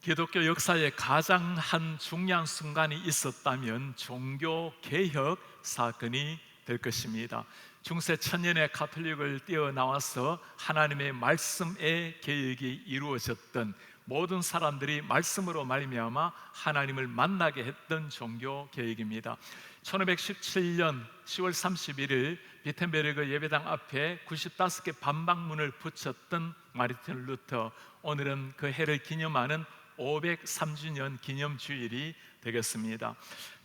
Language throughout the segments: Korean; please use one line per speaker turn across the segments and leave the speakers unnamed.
기독교 역사에 가장 한 중요한 순간이 있었다면 종교 개혁 사건이 될 것입니다. 중세 천년의 가톨릭을 뛰어나와서 하나님의 말씀의 개혁이 이루어졌던, 모든 사람들이 말씀으로 말미암아 하나님을 만나게 했던 종교 개혁입니다. 1517년 10월 31일 비텐베르그 예배당 앞에 95개 반박문을 붙였던 마르틴 루터, 오늘은 그 해를 기념하는 503주년 기념주일이 되겠습니다.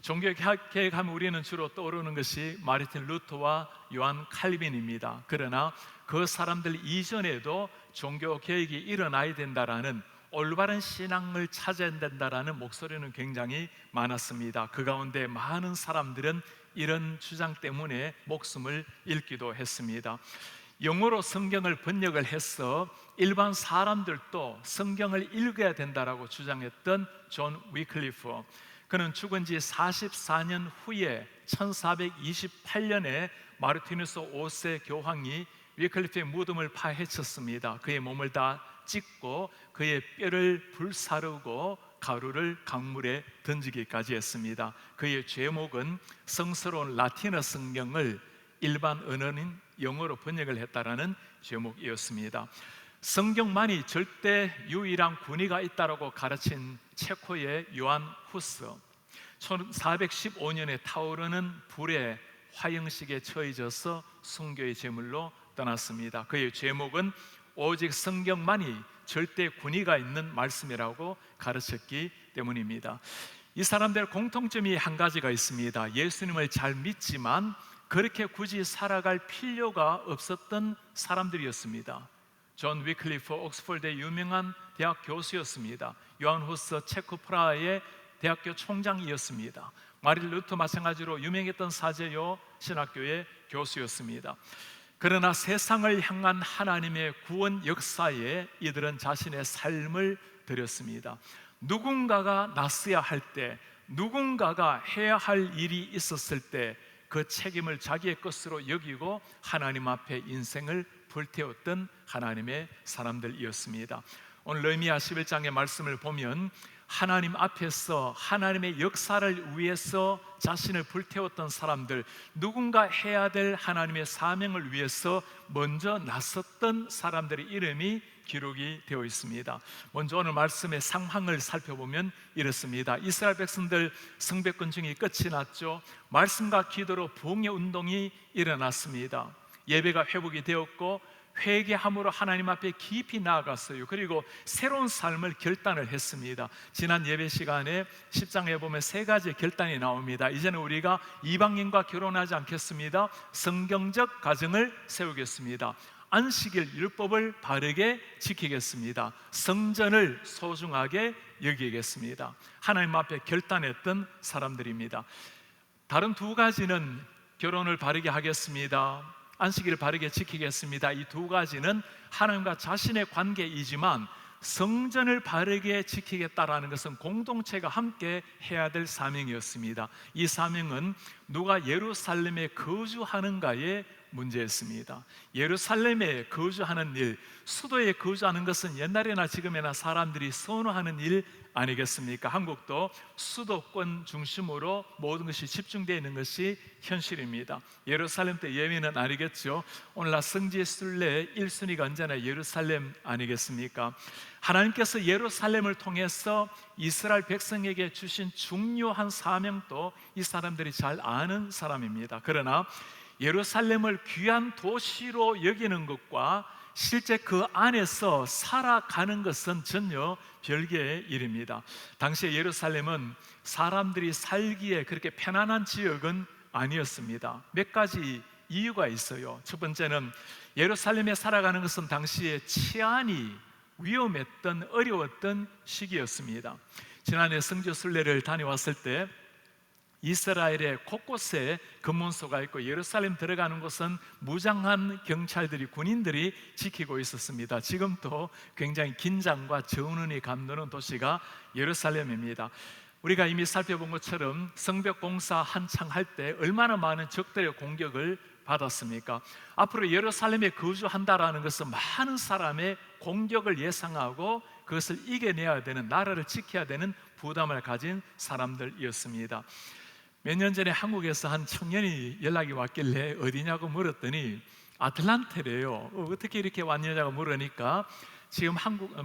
종교개혁하면 우리는 주로 떠오르는 것이 마르틴 루터와 요한 칼빈입니다. 그러나 그 사람들 이전에도 종교개혁이 일어나야 된다라는, 올바른 신앙을 찾아야 된다라는 목소리는 굉장히 많았습니다. 그 가운데 많은 사람들은 이런 주장 때문에 목숨을 잃기도 했습니다. 영어로 성경을 번역을 해서 일반 사람들도 성경을 읽어야 된다라고 주장했던 존 위클리프, 그는 죽은 지 44년 후에 1428년에 마르티누스 5세 교황이 위클리프의 무덤을 파헤쳤습니다. 그의 몸을 다 찢고 그의 뼈를 불사르고 가루를 강물에 던지기까지 했습니다. 그의 죄목은 성스러운 라틴어 성경을 일반 언어인 영어로 번역을 했다라는 제목이었습니다. 성경만이 절대 유일한 군의가 있다라고 가르친 체코의 요한 후스, 1415년에 타오르는 불의 화형식에 처해져서 순교의 제물로 떠났습니다. 그의 제목은 오직 성경만이 절대 군의가 있는 말씀이라고 가르쳤기 때문입니다. 이 사람들 공통점이 한 가지가 있습니다. 예수님을 잘 믿지만 그렇게 굳이 살아갈 필요가 없었던 사람들이었습니다. 존 위클리프 옥스퍼드의 유명한 대학 교수였습니다. 요한 후스 체코 프라하의 대학교 총장이었습니다. 마르틴 루터 마찬가지로 유명했던 사제요 신학교의 교수였습니다. 그러나 세상을 향한 하나님의 구원 역사에 이들은 자신의 삶을 드렸습니다. 누군가가 났어야 할 때, 누군가가 해야 할 일이 있었을 때 그 책임을 자기의 것으로 여기고 하나님 앞에 인생을 불태웠던 하나님의 사람들이었습니다. 오늘 느헤미야 11장의 말씀을 보면 하나님 앞에서 하나님의 역사를 위해서 자신을 불태웠던 사람들, 누군가 해야 될 하나님의 사명을 위해서 먼저 나섰던 사람들의 이름이 기록이 되어 있습니다. 먼저 오늘 말씀의 상황을 살펴보면 이렇습니다. 이스라엘 백성들 성벽건축이 끝이 났죠. 말씀과 기도로 부흥의 운동이 일어났습니다. 예배가 회복이 되었고 회개함으로 하나님 앞에 깊이 나아갔어요. 그리고 새로운 삶을 결단을 했습니다. 지난 예배 시간에 10장에 보면 세 가지 결단이 나옵니다. 이제는 우리가 이방인과 결혼하지 않겠습니다. 성경적 가정을 세우겠습니다. 안식일 율법을 바르게 지키겠습니다. 성전을 소중하게 여기겠습니다. 하나님 앞에 결단했던 사람들입니다. 다른 두 가지는 결혼을 바르게 하겠습니다, 안식일을 바르게 지키겠습니다. 이 두 가지는 하나님과 자신의 관계이지만 성전을 바르게 지키겠다라는 것은 공동체가 함께 해야 될 사명이었습니다. 이 사명은 누가 예루살렘에 거주하는가의 문제였습니다. 예루살렘에 거주하는 일, 수도에 거주하는 것은 옛날이나 지금이나 사람들이 선호하는 일 아니겠습니까? 한국도 수도권 중심으로 모든 것이 집중되어 있는 것이 현실입니다. 예루살렘 때 예외는 아니겠죠. 오늘날 성지 순례 1순위가 언제나 예루살렘 아니겠습니까? 하나님께서 예루살렘을 통해서 이스라엘 백성에게 주신 중요한 사명도 이 사람들이 잘 아는 사람입니다. 그러나 예루살렘을 귀한 도시로 여기는 것과 실제 그 안에서 살아가는 것은 전혀 별개의 일입니다. 당시에 예루살렘은 사람들이 살기에 그렇게 편안한 지역은 아니었습니다. 몇 가지 이유가 있어요. 첫 번째는 예루살렘에 살아가는 것은 당시에 치안이 위험했던, 어려웠던 시기였습니다. 지난해 성지 순례를 다녀왔을 때 이스라엘의 곳곳에 검문소가 있고 예루살렘 들어가는 곳은 무장한 경찰들이, 군인들이 지키고 있었습니다. 지금도 굉장히 긴장과 전운이 감도는 도시가 예루살렘입니다. 우리가 이미 살펴본 것처럼 성벽 공사 한창 할 때 얼마나 많은 적들의 공격을 받았습니까? 앞으로 예루살렘에 거주한다라는 것은 많은 사람의 공격을 예상하고 그것을 이겨내야 되는, 나라를 지켜야 되는 부담을 가진 사람들이었습니다. 몇 년 전에 한국에서 한 청년이 연락이 왔길래 어디냐고 물었더니 아틀란타래요. 어떻게 이렇게 왔냐고 물으니까 지금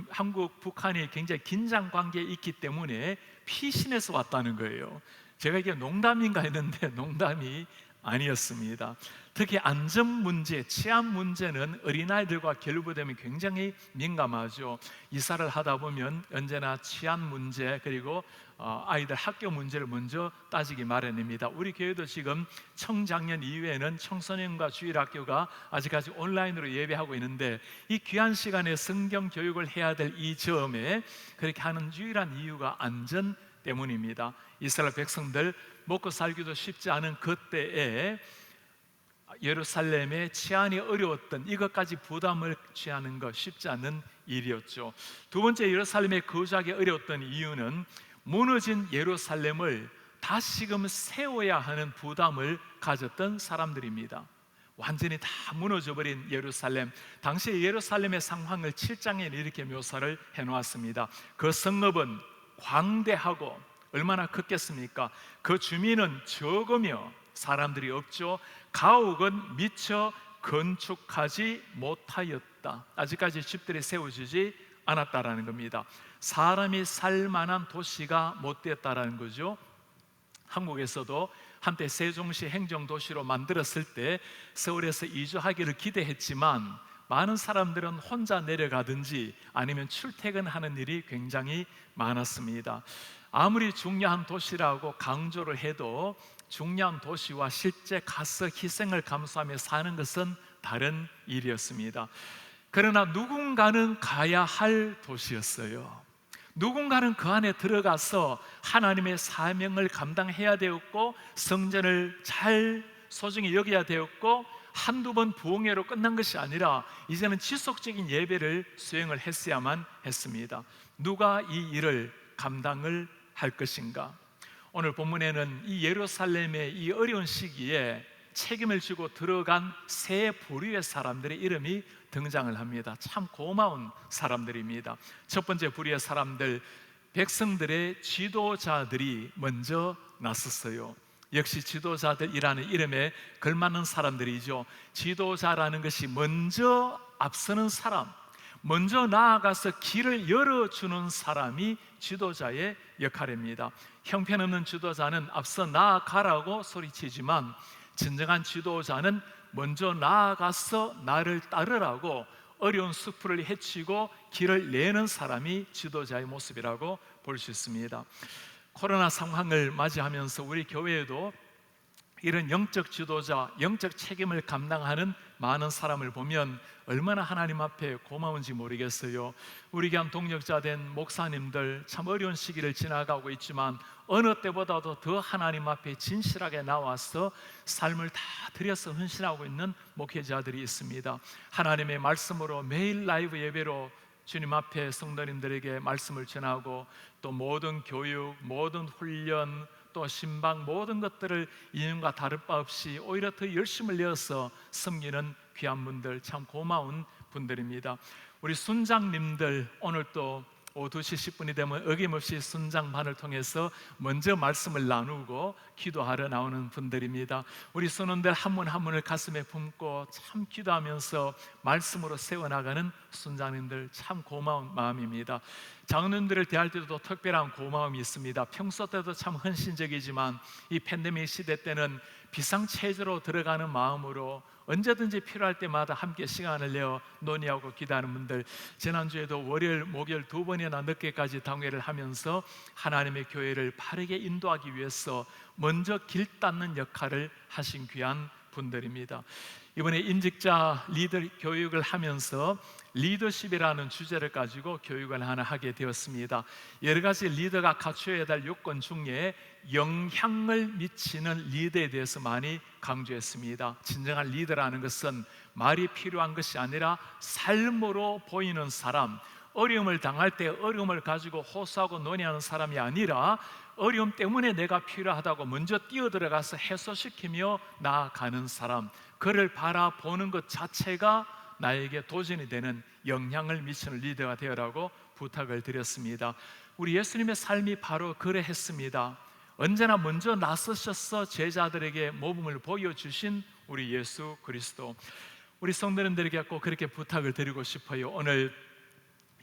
한국 북한이 굉장히 긴장 관계에 있기 때문에 피신해서 왔다는 거예요. 제가 이게 농담인가 했는데 농담이 아니었습니다. 특히 안전 문제, 치안 문제는 어린아이들과 결부되면 굉장히 민감하죠. 이사를 하다 보면 언제나 치안 문제 그리고 아이들 학교 문제를 먼저 따지기 마련입니다. 우리 교회도 지금 청장년 이후에는 청소년과 주일학교가 아직까지 온라인으로 예배하고 있는데 이 귀한 시간에 성경 교육을 해야 될 이 점에 그렇게 하는 유일한 이유가 안전 때문입니다. 이스라엘 백성들 먹고 살기도 쉽지 않은 그때에 예루살렘의 치안이 어려웠던 이것까지 부담을 취하는 것 쉽지 않은 일이었죠. 두 번째, 예루살렘에 거주하기 어려웠던 이유는 무너진 예루살렘을 다시금 세워야 하는 부담을 가졌던 사람들입니다. 완전히 다 무너져버린 예루살렘, 당시 예루살렘의 상황을 7장에 이렇게 묘사를 해놓았습니다. 그 성읍은 광대하고 얼마나 컸겠습니까? 그 주민은 적으며 사람들이 없죠. 가옥은 미처 건축하지 못하였다. 아직까지 집들이 세워지지 않았다라는 겁니다. 사람이 살 만한 도시가 못 되었다라는 거죠. 한국에서도 한때 세종시 행정도시로 만들었을 때 서울에서 이주하기를 기대했지만 많은 사람들은 혼자 내려가든지 아니면 출퇴근하는 일이 굉장히 많았습니다. 아무리 중요한 도시라고 강조를 해도 중요한 도시와 실제 가서 희생을 감수하며 사는 것은 다른 일이었습니다. 그러나 누군가는 가야 할 도시였어요. 누군가는 그 안에 들어가서 하나님의 사명을 감당해야 되었고 성전을 잘 소중히 여겨야 되었고 한두 번 부흥회로 끝난 것이 아니라 이제는 지속적인 예배를 수행을 했어야만 했습니다. 누가 이 일을 감당을 할 것인가? 오늘 본문에는 이 예루살렘의 이 어려운 시기에 책임을 지고 들어간 세 부류의 사람들의 이름이 등장을 합니다. 참 고마운 사람들입니다. 첫 번째 부류의 사람들, 백성들의 지도자들이 먼저 나섰어요. 역시 지도자들이라는 이름에 걸맞는 사람들이죠. 지도자라는 것이 먼저 앞서는 사람, 먼저 나아가서 길을 열어주는 사람이 지도자의 역할입니다. 형편없는 지도자는 앞서 나아가라고 소리치지만 진정한 지도자는 먼저 나아가서 나를 따르라고 어려운 수풀을 헤치고 길을 내는 사람이 지도자의 모습이라고 볼 수 있습니다. 코로나 상황을 맞이하면서 우리 교회에도 이런 영적 지도자, 영적 책임을 감당하는 많은 사람을 보면 얼마나 하나님 앞에 고마운지 모르겠어요. 우리 교회 동역자 된 목사님들 참 어려운 시기를 지나가고 있지만 어느 때보다도 더 하나님 앞에 진실하게 나와서 삶을 다 들여서 헌신하고 있는 목회자들이 있습니다. 하나님의 말씀으로 매일 라이브 예배로 주님 앞에 성도님들에게 말씀을 전하고 또 모든 교육, 모든 훈련, 또 신방 모든 것들을 이전과 다를 바 없이 오히려 더 열심을 내어서 섬기는 귀한 분들, 참 고마운 분들입니다. 우리 순장님들 오늘 또 오후 2시 10분이 되면 어김없이 순장반을 통해서 먼저 말씀을 나누고 기도하러 나오는 분들입니다. 우리 선원들 한 분 한 분을 가슴에 품고 참 기도하면서 말씀으로 세워나가는 순장님들 참 고마운 마음입니다. 장로님들을 대할 때도 특별한 고마움이 있습니다. 평소 때도 참 헌신적이지만 이 팬데믹 시대 때는 비상체제로 들어가는 마음으로 언제든지 필요할 때마다 함께 시간을 내어 논의하고 기도하는 분들, 지난주에도 월요일, 목요일 두 번이나 늦게까지 당회를 하면서 하나님의 교회를 바르게 인도하기 위해서 먼저 길 닦는 역할을 하신 귀한 분들입니다. 이번에 임직자 리더 교육을 하면서 리더십이라는 주제를 가지고 교육을 하나 하게 되었습니다. 여러 가지 리더가 갖춰야 될 요건 중에 영향을 미치는 리더에 대해서 많이 강조했습니다. 진정한 리더라는 것은 말이 필요한 것이 아니라 삶으로 보이는 사람, 어려움을 당할 때 어려움을 가지고 호소하고 논의하는 사람이 아니라 어려움 때문에 내가 필요하다고 먼저 뛰어들어가서 해소시키며 나아가는 사람, 그를 바라보는 것 자체가 나에게 도전이 되는 영향을 미치는 리더가 되어라고 부탁을 드렸습니다. 우리 예수님의 삶이 바로 그러했습니다. 언제나 먼저 나서셔서 제자들에게 모범을 보여주신 우리 예수 그리스도, 우리 성도님들에게 꼭 그렇게 부탁을 드리고 싶어요. 오늘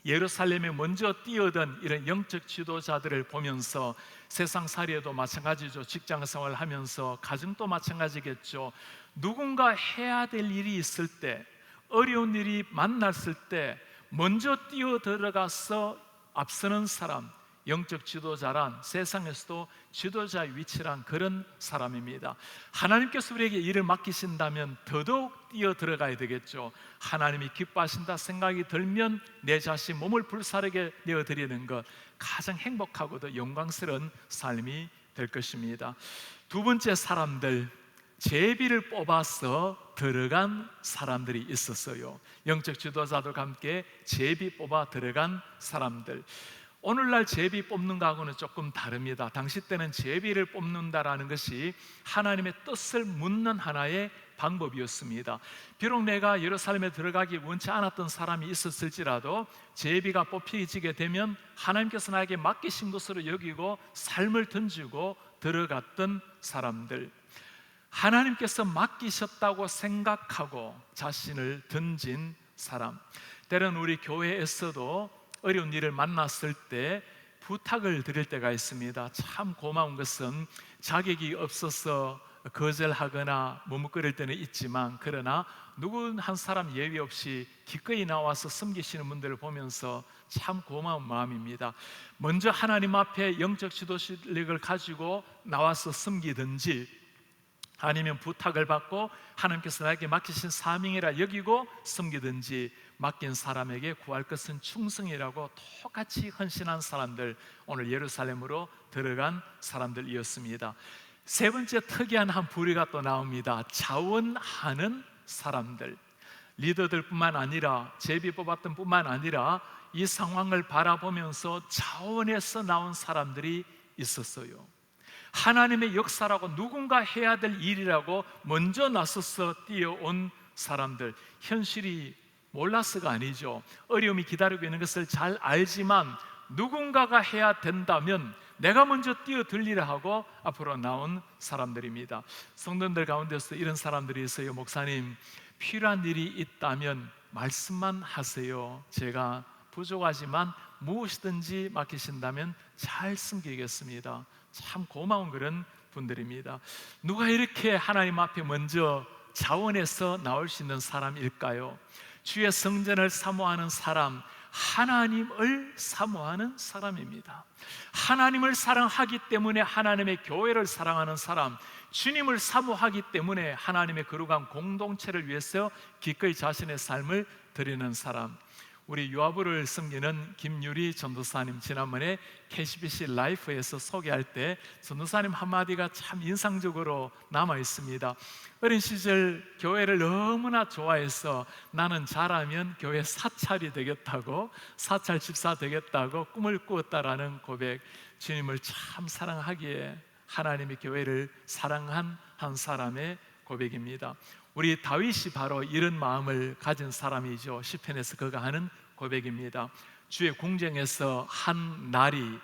예루살렘에 먼저 뛰어든 이런 영적 지도자들을 보면서 세상살이에도 마찬가지죠. 직장생활 하면서 가정도 마찬가지겠죠. 누군가 해야 될 일이 있을 때, 어려운 일이 만났을 때 먼저 뛰어들어가서 앞서는 사람, 영적 지도자란, 세상에서도 지도자의 위치란 그런 사람입니다. 하나님께서 우리에게 일을 맡기신다면 더더욱 뛰어들어가야 되겠죠. 하나님이 기뻐하신다 생각이 들면 내 자신 몸을 불사르게 내어드리는 것, 가장 행복하고도 영광스러운 삶이 될 것입니다. 두 번째 사람들, 제비를 뽑아서 들어간 사람들이 있었어요. 영적 지도자들과 함께 제비 뽑아 들어간 사람들. 오늘날 제비 뽑는 거하고는 조금 다릅니다. 당시 때는 제비를 뽑는다라는 것이 하나님의 뜻을 묻는 하나의 방법이었습니다. 비록 내가 예루살렘에 들어가기 원치 않았던 사람이 있었을지라도 제비가 뽑히게 되면 하나님께서 나에게 맡기신 것으로 여기고 삶을 던지고 들어갔던 사람들, 하나님께서 맡기셨다고 생각하고 자신을 던진 사람. 때론 우리 교회에서도 어려운 일을 만났을 때 부탁을 드릴 때가 있습니다. 참 고마운 것은 자격이 없어서 거절하거나 머뭇거릴 때는 있지만, 그러나 누구 한 사람 예외 없이 기꺼이 나와서 섬기시는 분들을 보면서 참 고마운 마음입니다. 먼저 하나님 앞에 영적 지도력을 가지고 나와서 섬기든지, 아니면 부탁을 받고 하나님께서 나에게 맡기신 사명이라 여기고 섬기든지, 맡긴 사람에게 구할 것은 충성이라고 똑같이 헌신한 사람들, 오늘 예루살렘으로 들어간 사람들이었습니다. 세 번째 특이한 한 부류가 또 나옵니다. 자원하는 사람들. 리더들 뿐만 아니라, 제비 뽑았던 뿐만 아니라 이 상황을 바라보면서 자원해서 나온 사람들이 있었어요. 하나님의 역사라고, 누군가 해야 될 일이라고 먼저 나서서 뛰어온 사람들. 현실이 몰라서가 아니죠. 어려움이 기다리고 있는 것을 잘 알지만 누군가가 해야 된다면 내가 먼저 뛰어들리라 하고 앞으로 나온 사람들입니다. 성도들 가운데서 이런 사람들이 있어요. 목사님, 필요한 일이 있다면 말씀만 하세요. 제가 부족하지만 무엇이든지 맡기신다면 잘 섬기겠습니다. 참 고마운 그런 분들입니다. 누가 이렇게 하나님 앞에 먼저 자원해서 나올 수 있는 사람일까요? 주의 성전을 사모하는 사람, 하나님을 사모하는 사람입니다. 하나님을 사랑하기 때문에 하나님의 교회를 사랑하는 사람, 주님을 사모하기 때문에 하나님의 거룩한 공동체를 위해서 기꺼이 자신의 삶을 드리는 사람. 우리 유아부를 섬기는 김유리 전도사님, 지난번에 KCBC 라이프에서 소개할 때 전도사님 한마디가 참 인상적으로 남아 있습니다. 어린 시절 교회를 너무나 좋아해서 나는 자라면 교회 사찰이 되겠다고, 사찰 집사 되겠다고 꿈을 꾸었다라는 고백. 주님을 참 사랑하기에 하나님의 교회를 사랑한 한 사람의 고백입니다. 우리 다윗이 바로 이런 마음을 가진 사람이죠. 시편에서 그가 하는 고백입니다. 주의 궁정에서 한 날이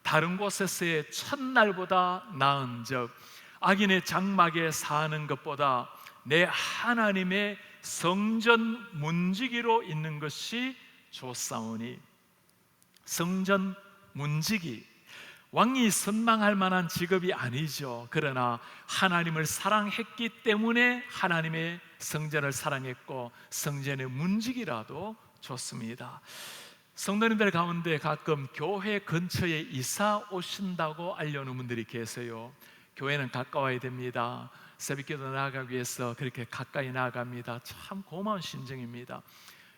다른 곳에서의 첫날보다 나은즉, 악인의 장막에 사는 것보다 내 하나님의 성전 문지기로 있는 것이 좋사오니. 성전 문지기, 왕이 선망할 만한 직업이 아니죠. 그러나 하나님을 사랑했기 때문에 하나님의 성전을 사랑했고, 성전의 문지기라도 좋습니다. 성도님들 가운데 가끔 교회 근처에 이사 오신다고 알려오는 분들이 계세요. 교회는 가까워야 됩니다. 새벽기도 나아가기 위해서 그렇게 가까이 나아갑니다. 참 고마운 심정입니다.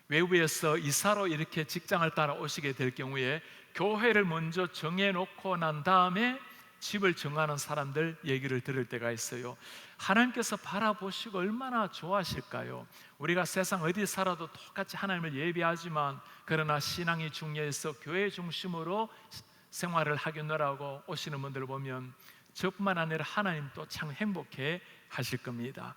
외부에서 이사로 이렇게 직장을 따라 오시게 될 경우에 교회를 먼저 정해놓고 난 다음에 집을 정하는 사람들 얘기를 들을 때가 있어요. 하나님께서 바라보시고 얼마나 좋아하실까요? 우리가 세상 어디 살아도 똑같이 하나님을 예배하지만, 그러나 신앙이 중요해서 교회 중심으로 생활을 하겠노라고 오시는 분들을 보면 저뿐만 아니라 하나님도 참 행복해 하실 겁니다.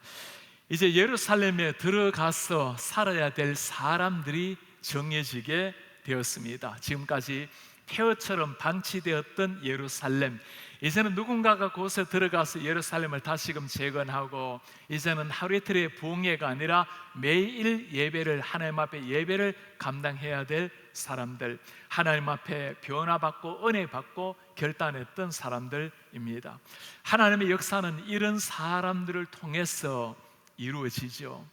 이제 예루살렘에 들어가서 살아야 될 사람들이 정해지게 되었습니다. 지금까지 폐허처럼 방치되었던 예루살렘, 이제는 누군가가 그곳에 들어가서 예루살렘을 다시금 재건하고, 이제는 하루 이틀의 부흥회가 아니라 매일 예배를, 하나님 앞에 예배를 감당해야 될 사람들, 하나님 앞에 변화받고 은혜받고 결단했던 사람들입니다. 하나님의 역사는 이런 사람들을 통해서 이루어지죠.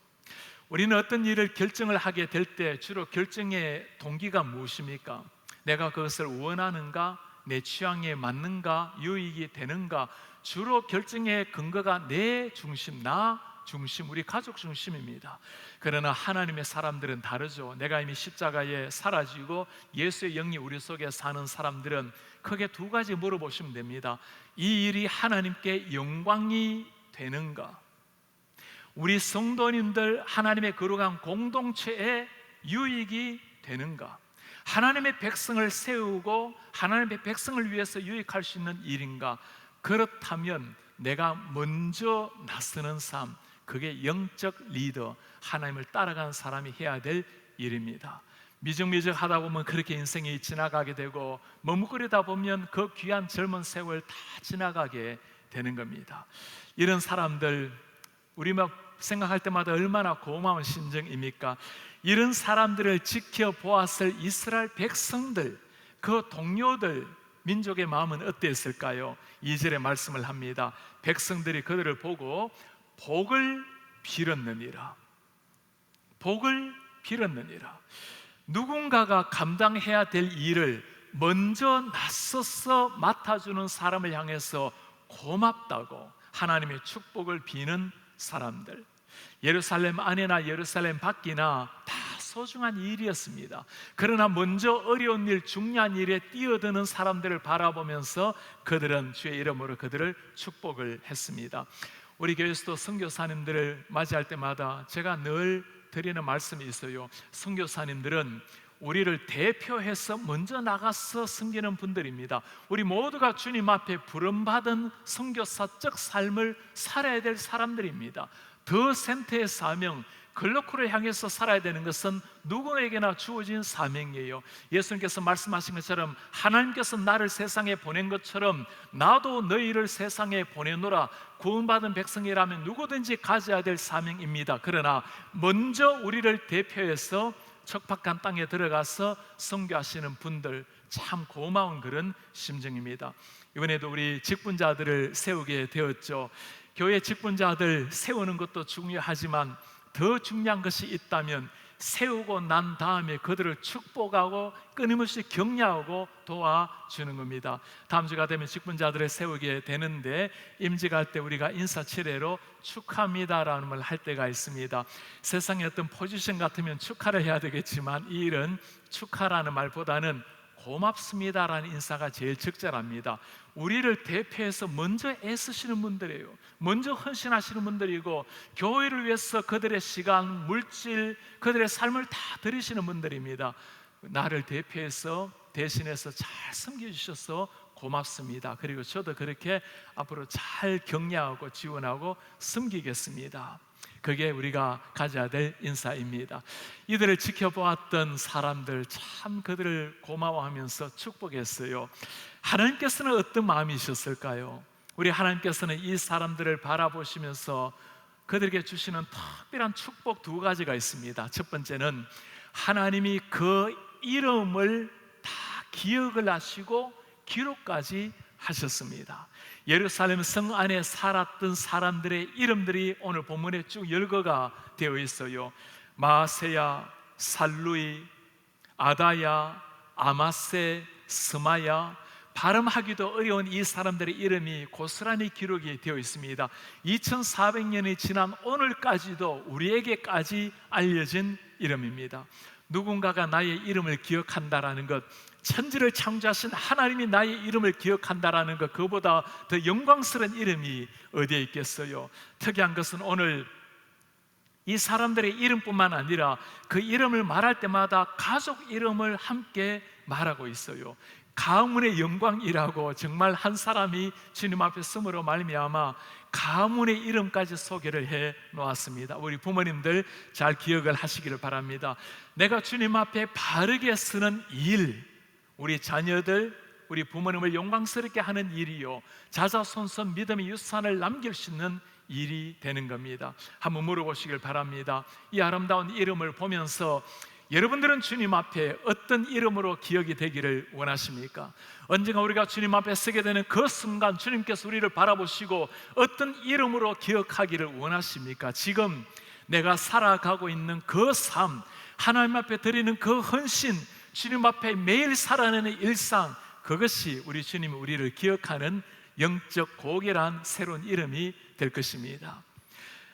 우리는 어떤 일을 결정을 하게 될 때 주로 결정의 동기가 무엇입니까? 내가 그것을 원하는가? 내 취향에 맞는가? 유익이 되는가? 주로 결정의 근거가 내 중심, 나 중심, 우리 가족 중심입니다. 그러나 하나님의 사람들은 다르죠. 내가 이미 십자가에 사라지고 예수의 영이 우리 속에 사는 사람들은 크게 두 가지 물어보시면 됩니다. 이 일이 하나님께 영광이 되는가? 우리 성도님들 하나님의 거룩한 공동체에 유익이 되는가? 하나님의 백성을 세우고 하나님의 백성을 위해서 유익할 수 있는 일인가? 그렇다면 내가 먼저 나서는 삶, 그게 영적 리더, 하나님을 따라가는 사람이 해야 될 일입니다. 미적미적 하다 보면 그렇게 인생이 지나가게 되고, 머뭇거리다 보면 그 귀한 젊은 세월 다 지나가게 되는 겁니다. 이런 사람들, 우리 막 생각할 때마다 얼마나 고마운 심정입니까? 이런 사람들을 지켜보았을 이스라엘 백성들, 그 동료들, 민족의 마음은 어땠을까요? 2절에 말씀을 합니다. 백성들이 그들을 보고 복을 빌었느니라. 복을 빌었느니라. 누군가가 감당해야 될 일을 먼저 나서서 맡아주는 사람을 향해서 고맙다고 하나님의 축복을 비는 사람들, 예루살렘 안이나 예루살렘 밖이나 다 소중한 일이었습니다. 그러나 먼저 어려운 일, 중요한 일에 뛰어드는 사람들을 바라보면서 그들은 주의 이름으로 그들을 축복을 했습니다. 우리 교회에서도 선교사님들을 맞이할 때마다 제가 늘 드리는 말씀이 있어요. 선교사님들은 우리를 대표해서 먼저 나가서 섬기는 분들입니다. 우리 모두가 주님 앞에 부름받은 선교사적 삶을 살아야 될 사람들입니다. 더 센터의 사명, 글로코를 향해서 살아야 되는 것은 누구에게나 주어진 사명이에요. 예수님께서 말씀하신 것처럼 하나님께서 나를 세상에 보낸 것처럼 나도 너희를 세상에 보내노라. 구원받은 백성이라면 누구든지 가져야 될 사명입니다. 그러나 먼저 우리를 대표해서 척박한 땅에 들어가서 선교하시는 분들, 참 고마운 그런 심정입니다. 이번에도 우리 직분자들을 세우게 되었죠. 교회 직분자들 세우는 것도 중요하지만 더 중요한 것이 있다면 세우고 난 다음에 그들을 축복하고 끊임없이 격려하고 도와주는 겁니다. 다음 주가 되면 직분자들을 세우게 되는데, 임직할 때 우리가 인사치레로 축하합니다라는 말 할 때가 있습니다. 세상의 어떤 포지션 같으면 축하를 해야 되겠지만 이 일은 축하라는 말보다는 고맙습니다라는 인사가 제일 적절합니다. 우리를 대표해서 먼저 애쓰시는 분들이에요. 먼저 헌신하시는 분들이고, 교회를 위해서 그들의 시간, 물질, 그들의 삶을 다 들이시는 분들입니다. 나를 대표해서 대신해서 잘 섬겨주셔서 고맙습니다. 그리고 저도 그렇게 앞으로 잘 격려하고 지원하고 섬기겠습니다. 그게 우리가 가져야 될 인사입니다. 이들을 지켜보았던 사람들, 참 그들을 고마워하면서 축복했어요. 하나님께서는 어떤 마음이셨을까요? 우리 하나님께서는 이 사람들을 바라보시면서 그들에게 주시는 특별한 축복 두 가지가 있습니다. 첫 번째는 하나님이 그 이름을 다 기억을 하시고 기록까지 하셨습니다. 예루살렘 성 안에 살았던 사람들의 이름들이 오늘 본문에 쭉 열거가 되어 있어요. 마세야, 살루이, 아다야, 아마세, 스마야. 발음하기도 어려운 이 사람들의 이름이 고스란히 기록이 되어 있습니다. 2400년이 지난 오늘까지도 우리에게까지 알려진 이름입니다. 누군가가 나의 이름을 기억한다라는 것, 천지를 창조하신 하나님이 나의 이름을 기억한다라는 것, 그보다 더 영광스러운 이름이 어디에 있겠어요? 특이한 것은 오늘 이 사람들의 이름뿐만 아니라 그 이름을 말할 때마다 가족 이름을 함께 말하고 있어요. 가문의 영광이라고 정말 한 사람이 주님 앞에 쓰므로 말미암아 가문의 이름까지 소개를 해 놓았습니다. 우리 부모님들 잘 기억을 하시기를 바랍니다. 내가 주님 앞에 바르게 쓰는 일, 우리 자녀들, 우리 부모님을 영광스럽게 하는 일이요, 자자손손 믿음의 유산을 남길 수 있는 일이 되는 겁니다. 한번 물어보시길 바랍니다. 이 아름다운 이름을 보면서 여러분들은 주님 앞에 어떤 이름으로 기억이 되기를 원하십니까? 언젠가 우리가 주님 앞에 서게 되는 그 순간 주님께서 우리를 바라보시고 어떤 이름으로 기억하기를 원하십니까? 지금 내가 살아가고 있는 그 삶, 하나님 앞에 드리는 그 헌신, 주님 앞에 매일 살아내는 일상, 그것이 우리 주님이 우리를 기억하는 영적 고결한 새로운 이름이 될 것입니다.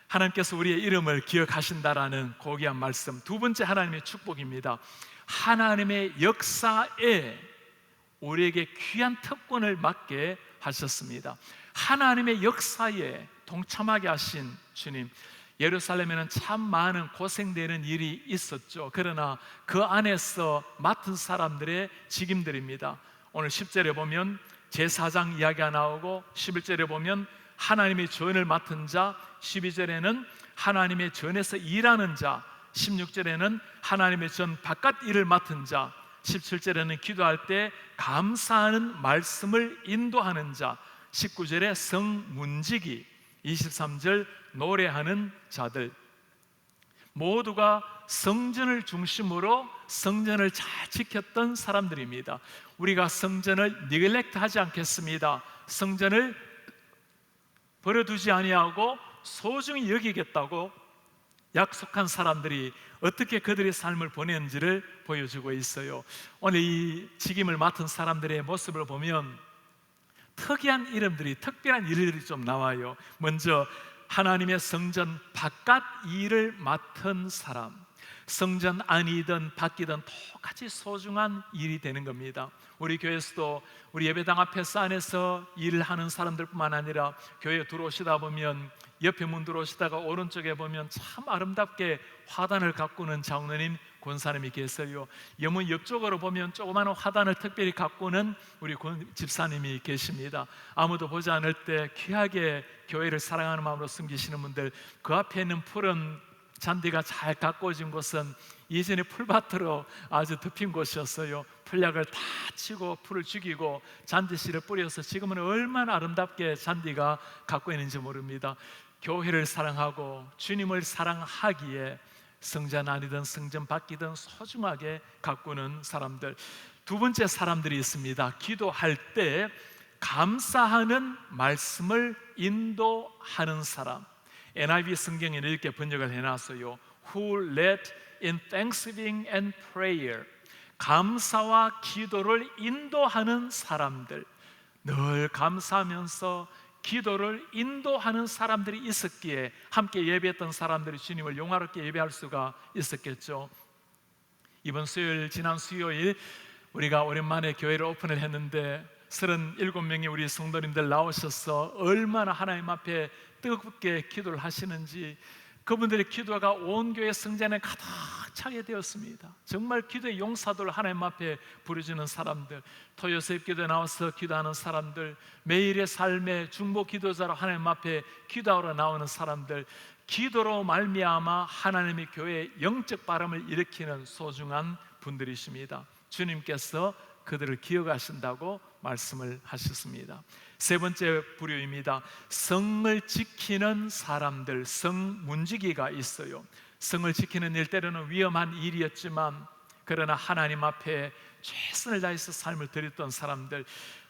하나님께서 우리의 이름을 기억하신다라는 고귀한 말씀, 두 번째 하나님의 축복입니다. 하나님의 역사에 우리에게 귀한 특권을 맡게 하셨습니다. 하나님의 역사에 동참하게 하신 주님, 예루살렘에는 참 많은 고생되는 일이 있었죠. 그러나 그 안에서 맡은 사람들의 직임들입니다. 오늘 10절에 보면 제사장 이야기가 나오고, 11절에 보면 하나님의 전을 맡은 자, 12절에는 하나님의 전에서 일하는 자, 16절에는 하나님의 전 바깥 일을 맡은 자, 17절에는 기도할 때 감사하는 말씀을 인도하는 자, 19절에 성문지기, 23절 노래하는 자들, 모두가 성전을 중심으로 성전을 잘 지켰던 사람들입니다. 우리가 성전을 니글렉트 하지 않겠습니다. 성전을 버려두지 아니하고 소중히 여기겠다고 약속한 사람들이 어떻게 그들의 삶을 보냈는지를 보여주고 있어요. 오늘 이 직임을 맡은 사람들의 모습을 보면 특이한 이름들이, 특별한 일들이 좀 나와요. 먼저 하나님의 성전 바깥 일을 맡은 사람, 성전 안이든 밖이든 똑같이 소중한 일이 되는 겁니다. 우리 교회에서도 우리 예배당 앞에서 안에서 일을 하는 사람들뿐만 아니라 교회에 들어오시다 보면 옆에 문 들어오시다가 오른쪽에 보면 참 아름답게 화단을 가꾸는 장로님, 권사님이 계세요. 여문 옆쪽으로 보면 조그마한 화단을 특별히 가꾸는 우리 집사님이 계십니다. 아무도 보지 않을 때 귀하게 교회를 사랑하는 마음으로 섬기시는 분들, 그 앞에 있는 푸른 잔디가 잘 가꿔진 곳은 예전에 풀밭으로 아주 덮인 곳이었어요. 풀약을 다 치고 풀을 죽이고 잔디씨를 뿌려서 지금은 얼마나 아름답게 잔디가 갖고 있는지 모릅니다. 교회를 사랑하고 주님을 사랑하기에 성전 안이든 성전 밖이든 소중하게 가꾸는 사람들. 두 번째 사람들이 있습니다. 기도할 때 감사하는 말씀을 인도하는 사람. NIV 성경에 이렇게 번역을 해놨어요. Who led in thanksgiving and prayer. 감사와 기도를 인도하는 사람들, 늘 감사하면서 기도를 인도하는 사람들이 있었기에 함께 예배했던 사람들이 주님을 영화롭게 예배할 수가 있었겠죠. 이번 수요일, 지난 수요일 우리가 오랜만에 교회를 오픈을 했는데 37명의 우리 성도님들 나오셔서 얼마나 하나님 앞에 뜨겁게 기도를 하시는지, 그분들의 기도가 온 교회 성전에 가득 차게 되었습니다. 정말 기도의 용사들, 하나님 앞에 부르짖는 사람들, 토요셉 기도에 나와서 기도하는 사람들, 매일의 삶의 중보 기도자로 하나님 앞에 기도하러 나오는 사람들, 기도로 말미암아 하나님의 교회에 영적 바람을 일으키는 소중한 분들이십니다. 주님께서 그들을 기억하신다고 말씀을 하셨습니다. 세 번째 부류입니다. 성을 지키는 사람들, 성문지기가 있어요. 성을 지키는 일, 때로는 위험한 일이었지만 그러나 하나님 앞에 최선을 다해서 삶을 드렸던 사람들.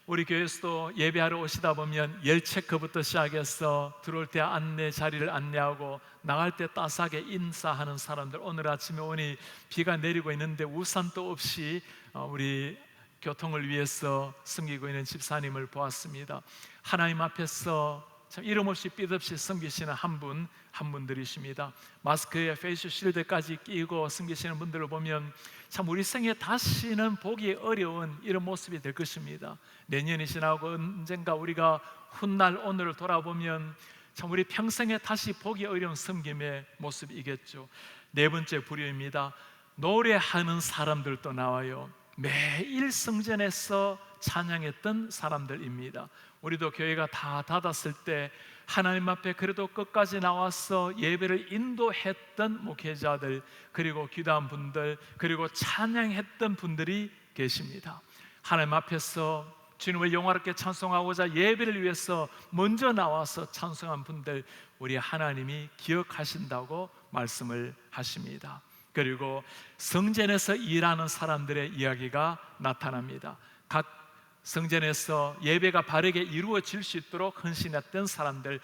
우리 교회에서도 예배하러 오시다 보면 열 체크부터 시작해서 들어올 때 안내 자리를 안내하고 나갈 때 따스하게 인사하는 사람들. 오늘 아침에 오니 비가 내리고 있는데 우산도 없이 우리 교통을 위해서 섬기고 있는 집사님을 보았습니다. 하나님 앞에서 참 이름 없이 삐 없이 섬기시는 한 분들이십니다. 마스크에 페이스 실드까지 끼고 섬기시는 분들을 보면 참 우리 생에 다시는 보기 어려운 이런 모습이 될 것입니다. 내년이 지나고 언젠가 우리가 훗날 오늘을 돌아보면 참 우리 평생에 다시 보기 어려운 섬김의 모습이겠죠. 네 번째 부류입니다. 노래하는 사람들도 나와요. 매일 성전에서 찬양했던 사람들입니다. 우리도 교회가 다 닫았을 때 하나님 앞에 그래도 끝까지 나와서 예배를 인도했던 목회자들, 그리고 기도한 분들, 그리고 찬양했던 분들이 계십니다. 하나님 앞에서 주님을 영화롭게 찬송하고자 예배를 위해서 먼저 나와서 찬송한 분들, 우리 하나님이 기억하신다고 말씀을 하십니다. 그리고 성전에서 일하는 사람들의 이야기가 나타납니다. 각 성전에서 예배가 바르게 이루어질 수 있도록 헌신했던 사람들,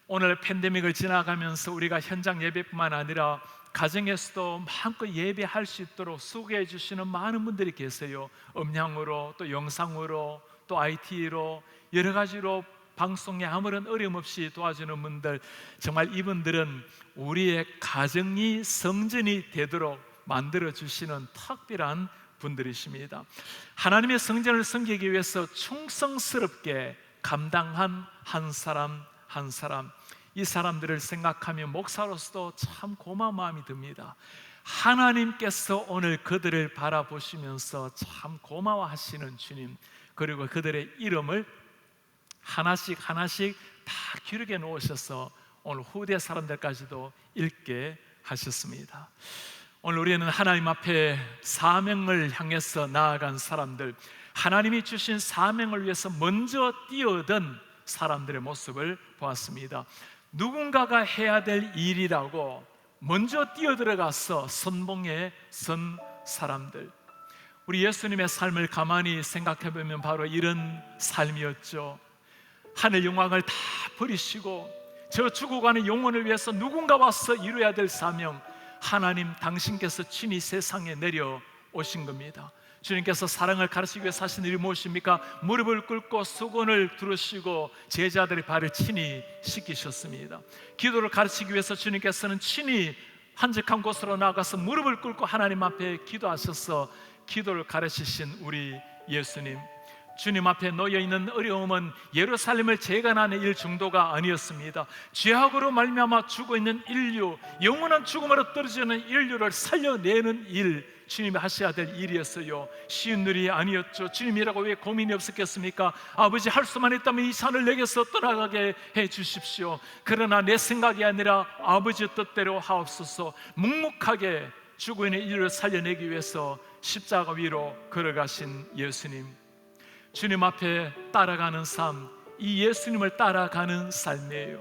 오늘 팬데믹을 지나가면서 우리가 현장 예배뿐만 아니라 가정에서도 마음껏 예배할 수 있도록 수고해 주시는 많은 분들이 계세요. 음향으로, 또 영상으로, 또 IT로, 여러 가지로 방송에 아무런 어려움 없이 도와주는 분들, 정말 이분들은 우리의 가정이 성전이 되도록 만들어주시는 특별한 분들이십니다. 하나님의 성전을 섬기기 위해서 충성스럽게 감당한 한 사람 한 사람, 이 사람들을 생각하면 목사로서도 참 고마운 마음이 듭니다. 하나님께서 오늘 그들을 바라보시면서 참 고마워하시는 주님, 그리고 그들의 이름을 하나씩 하나씩 다 기록해 놓으셔서 오늘 후대 사람들까지도 읽게 하셨습니다. 오늘 우리는 하나님 앞에 사명을 향해서 나아간 사람들, 하나님이 주신 사명을 위해서 먼저 뛰어든 사람들의 모습을 보았습니다. 누군가가 해야 될 일이라고 먼저 뛰어들어가서 선봉에 선 사람들, 우리 예수님의 삶을 가만히 생각해보면 바로 이런 삶이었죠. 하늘 영광을 다 버리시고 저 죽어가는 영혼을 위해서 누군가 와서 이루어야 될 사명, 하나님 당신께서 친히 세상에 내려오신 겁니다. 주님께서 사랑을 가르치기 위해서 하신 일이 무엇입니까? 무릎을 꿇고 수건을 두르시고 제자들의 발을 친히 씻기셨습니다. 기도를 가르치기 위해서 주님께서는 친히 한적한 곳으로 나가서 무릎을 꿇고 하나님 앞에 기도하셔서 기도를 가르치신 우리 예수님, 주님 앞에 놓여있는 어려움은 예루살렘을 재건하는 일 정도가 아니었습니다. 죄악으로 말미암아 죽어있는 인류, 영원한 죽음으로 떨어지는 인류를 살려내는 일, 주님이 하셔야 될 일이었어요. 쉬운 일이 아니었죠. 주님이라고 왜 고민이 없었겠습니까? 아버지, 할 수만 있다면 이 산을 내게서 떠나가게 해 주십시오. 그러나 내 생각이 아니라 아버지의 뜻대로 하옵소서. 묵묵하게 죽어있는 인류를 살려내기 위해서 십자가 위로 걸어가신 예수님, 주님 앞에 따라가는 삶, 이 예수님을 따라가는 삶이에요.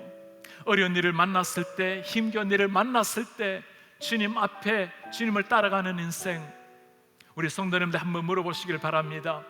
어려운 일을 만났을 때, 힘겨운 일을 만났을 때 주님 앞에 주님을 따라가는 인생, 우리 성도님들 한번 물어보시길 바랍니다.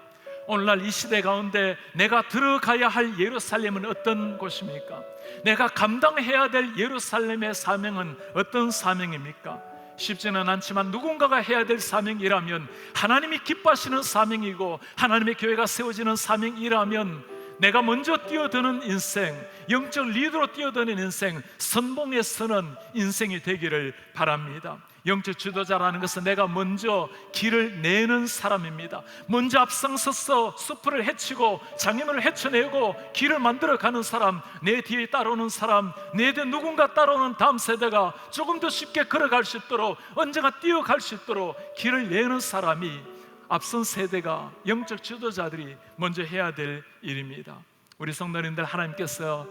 오늘날 이 시대 가운데 내가 들어가야 할 예루살렘은 어떤 곳입니까? 내가 감당해야 될 예루살렘의 사명은 어떤 사명입니까? 쉽지는 않지만 누군가가 해야 될 사명이라면, 하나님이 기뻐하시는 사명이고 하나님의 교회가 세워지는 사명이라면, 내가 먼저 뛰어드는 인생, 영적 리더로 뛰어드는 인생, 선봉에 서는 인생이 되기를 바랍니다. 영적 지도자라는 것은 내가 먼저 길을 내는 사람입니다. 먼저 앞장서서 숲을 헤치고 장애물을 헤쳐내고 길을 만들어가는 사람, 내 뒤에 따라오는 사람, 내 뒤에 누군가 따라오는 다음 세대가 조금 더 쉽게 걸어갈 수 있도록, 언젠가 뛰어갈 수 있도록 길을 내는 사람이 앞선 세대가, 영적 지도자들이 먼저 해야 될 일입니다. 우리 성도님들, 하나님께서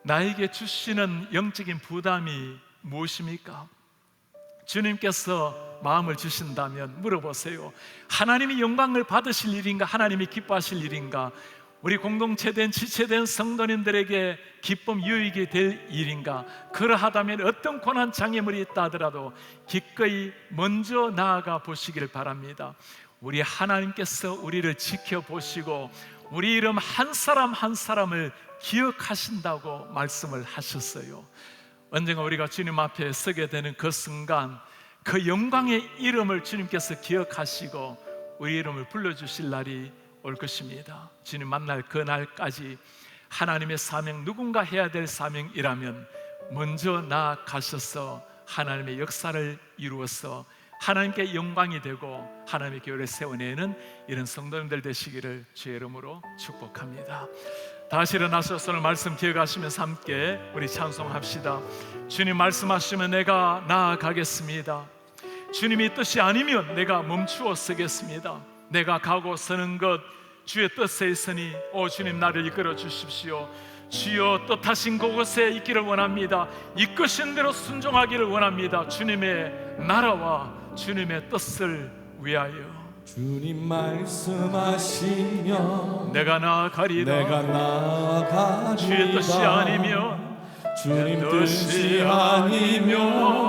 나에게 주시는 영적인 부담이 무엇입니까? 주님께서 마음을 주신다면 물어보세요. 하나님이 영광을 받으실 일인가? 하나님이 기뻐하실 일인가? 우리 공동체된 지체된 성도님들에게 기쁨, 유익이 될 일인가? 그러하다면 어떤 고난 장애물이 있다 하더라도 기꺼이 먼저 나아가 보시기를 바랍니다. 우리 하나님께서 우리를 지켜보시고 우리 이름 한 사람 한 사람을 기억하신다고 말씀을 하셨어요. 언젠가 우리가 주님 앞에 서게 되는 그 순간, 그 영광의 이름을 주님께서 기억하시고 우리 이름을 불러주실 날이 올 것입니다. 주님 만날 그 날까지 하나님의 사명, 누군가 해야 될 사명이라면 먼저 나아가셔서 하나님의 역사를 이루어서 하나님께 영광이 되고 하나님의 교회를 세워내는 이런 성도님들 되시기를 주의 이름으로 축복합니다. 다시 일어나셔서 오늘 말씀 기억하시면서 함께 우리 찬송합시다. 주님 말씀하시면 내가 나아가겠습니다. 주님이 뜻이 아니면 내가 멈추어 서겠습니다. 내가 가고 서는 것 주의 뜻에 있으니 오 주님 나를 이끌어 주십시오. 주여 뜻하신 그곳에 있기를 원합니다. 이끄신 대로 순종하기를 원합니다. 주님의 나라와 주님의 뜻을 위하여.
주님 말씀하시면
내가 나아가리라.
내가 나아가리라.
주의 뜻이 아니면
주님 뜻이 아니면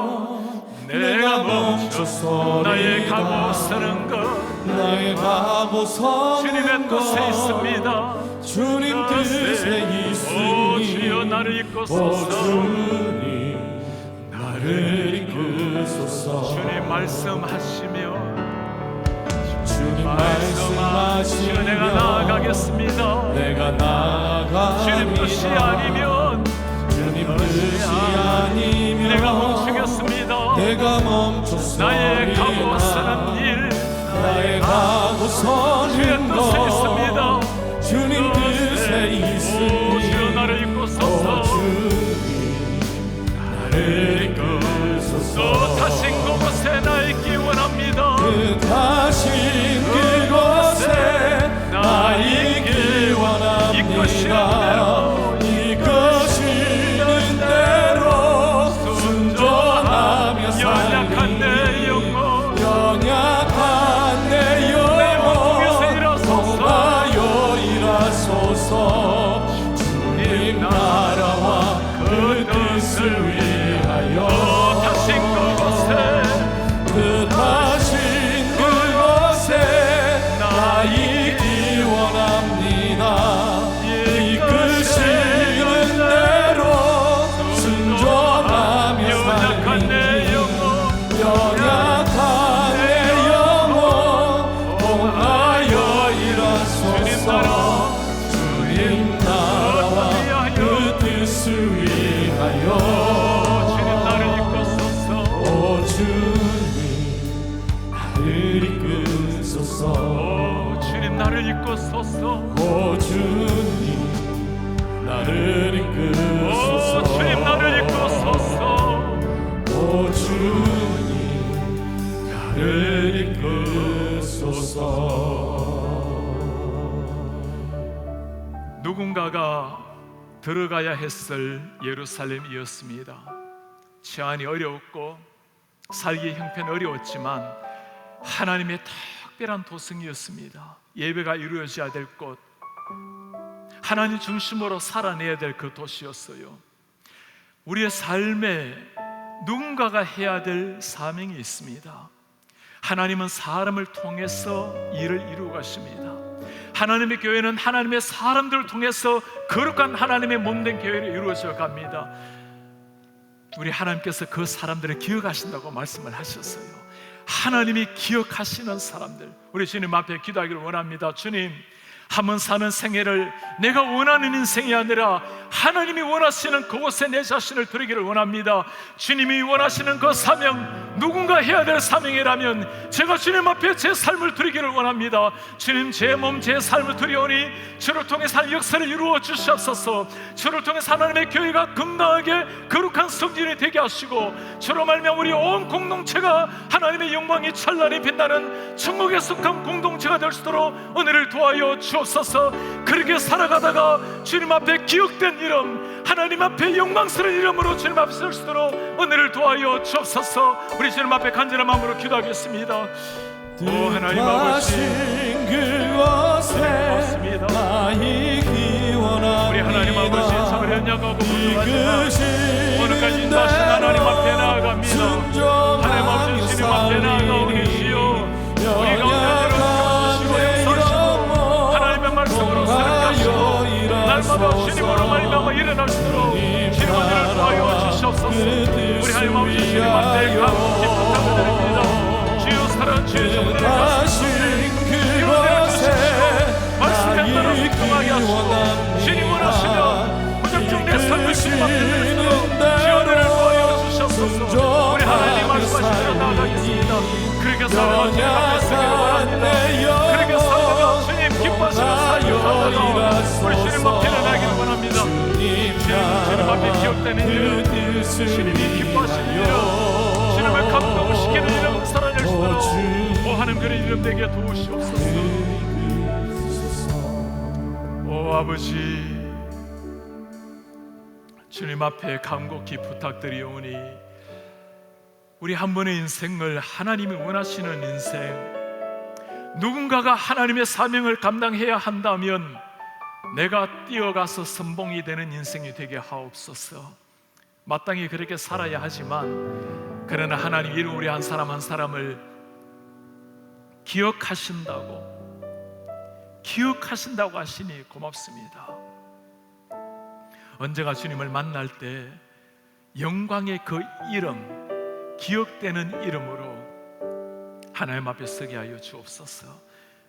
내가 멈춰서리다.
나의 가고 서는 것
나의 가고 서는
주님의 뜻에 있습니다.
주님 뜻에
오
있으니
주여 나를
오
이끄소서.
주님 나를 이끄소서.
주님 말씀하시며
주님
주여
말씀하시면
내가 나아가겠습니다.
내가 나아가리라.
주님 뜻이 아니면
주님 뜻이 아니면
내가 멈추겠습니다.
내가 멈춰서리다.
나의 가고 서는 일
나의 가고
주의
서는
뜻에
것
있습니다.
주님 뜻에
오
있으니
주여 나를
오
이끄소서.
주님 나를 이끄소서.
뜻하신 그곳에 나 있기 원합니다.
뜻하신 그곳에 나 있기 원합니다. 이끄시는 대로 순종하며
연약한 내 영혼
연약한 내 영혼 통하여 일하소서. 주님 나라와 그 뜻을 위하여
뜻하신 그곳에
뜻하신 그곳에 나 있기 원합니다. 이끄시는 대로 순종하며
연약한 내 영혼
연약한 내 영혼 통하여 일하소서. 주님 나라와 그 뜻을 위하여
주님 나를 이끄소서.
오 주님 나를 이끄소서.
오 주님 나를 이끄소서.
오 주님 나를
오
이끄소서.
주님 나를 이끄소서.
오 주님 나를 이끄소서.
누군가가 들어가야 했을 예루살렘이었습니다. 치안이 어려웠고 살기 형편 어려웠지만 하나님의 특별한 도성이었습니다. 예배가 이루어져야 될 곳, 하나님 중심으로 살아내야 될 그 도시였어요. 우리의 삶에 누군가가 해야 될 사명이 있습니다. 하나님은 사람을 통해서 일을 이루어 가십니다. 하나님의 교회는 하나님의 사람들을 통해서 거룩한 하나님의 몸된 교회를 이루어져 갑니다. 우리 하나님께서 그 사람들을 기억하신다고 말씀을 하셨어요. 하나님이 기억하시는 사람들, 우리 주님 앞에 기도하기를 원합니다. 주님, 한번 사는 생애를 내가 원하는 인생이 아니라 하나님이 원하시는 그곳에 내 자신을 드리기를 원합니다. 주님이 원하시는 그 사명, 누군가 해야 될 사명이라면 제가 주님 앞에 제 삶을 드리기를 원합니다. 주님, 제 몸, 제 삶을 드리오니 저를 통해서 한 역사를 이루어 주시옵소서. 저를 통해서 하나님의 교회가 건강하게 거룩한 성진이 되게 하시고 저로 말미암아 우리 온 공동체가 하나님의 영광이 찬란히 빛나는 천국에 속한 공동체가 될 수 있도록 은혜를 도와여 주옵소서. 그렇게 살아가다가 주님 앞에 기억된 이름, 하나님 앞에 영광스러운 이름으로 주님 앞에 설 수 있도록 은혜를 도와여 주옵소서. 우리 주님 앞에 간절한 마음으로 기도하겠습니다. 오 하나님 아버지,
그곳에 나 있기 원합니다.
우리 하나님 아버지 참을 연약하고 불쌍하지만 오늘까지 인도하신 하나님 앞에 나아갑니다. 하나님 아버지 주님 앞에 나아가오니시오. 우리 가운데 들어주시고 역사하시고 하나님의 말씀으로 살게 하시고 날마다 주님으로 말미암아 일어날 수 있도록 주님 은혜를 도와여 주시옵소서. 우리 하나님 아버지 주님 앞에 간곡히 부탁드립니다. 주여 사랑 주의 종들을 가슴 그곳에 말씀에 따라 순종하게 하시고 주님 원하시며 그렇게 살아가 주님 앞에 서기를 원합니다. 그렇게 살다가 주님 기뻐하시는 삶을 살다가 우리 주님 앞에 일어나기를 원합니다. 주님 앞에 기억되는 일, 주님이 기뻐하시는 일, 주님을 감동시키는 일을 살아낼 수 있도록 오 하나님 그런 이름 되게 도우시옵소서. 오 아버지, 주님 앞에 간곡히 부탁드리오니 우리 한 번의 인생을 하나님이 원하시는 인생, 누군가가 하나님의 사명을 감당해야 한다면 내가 뛰어가서 선봉이 되는 인생이 되게 하옵소서. 마땅히 그렇게 살아야 하지만 그러나 하나님 이런 우리 한 사람 한 사람을 기억하신다고 하시니 고맙습니다. 언제가 주님을 만날 때 영광의 그 이름, 기억되는 이름으로 하나님 앞에 서게 하여 주옵소서.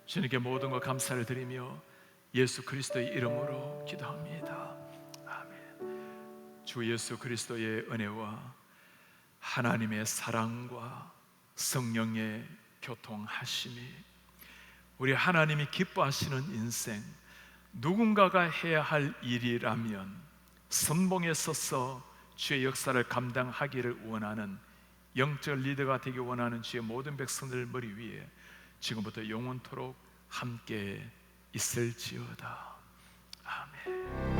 주님께 모든 것 감사를 드리며 예수 그리스도의 이름으로 기도합니다. 아멘. 주 예수 그리스도의 은혜와 하나님의 사랑과 성령의 교통하심이, 우리 하나님이 기뻐하시는 인생, 누군가가 해야 할 일이라면 선봉에 서서 주의 역사를 감당하기를 원하는 영적 리더가 되기 원하는 주의 모든 백성들 머리 위에 지금부터 영원토록 함께 있을지어다. 아멘.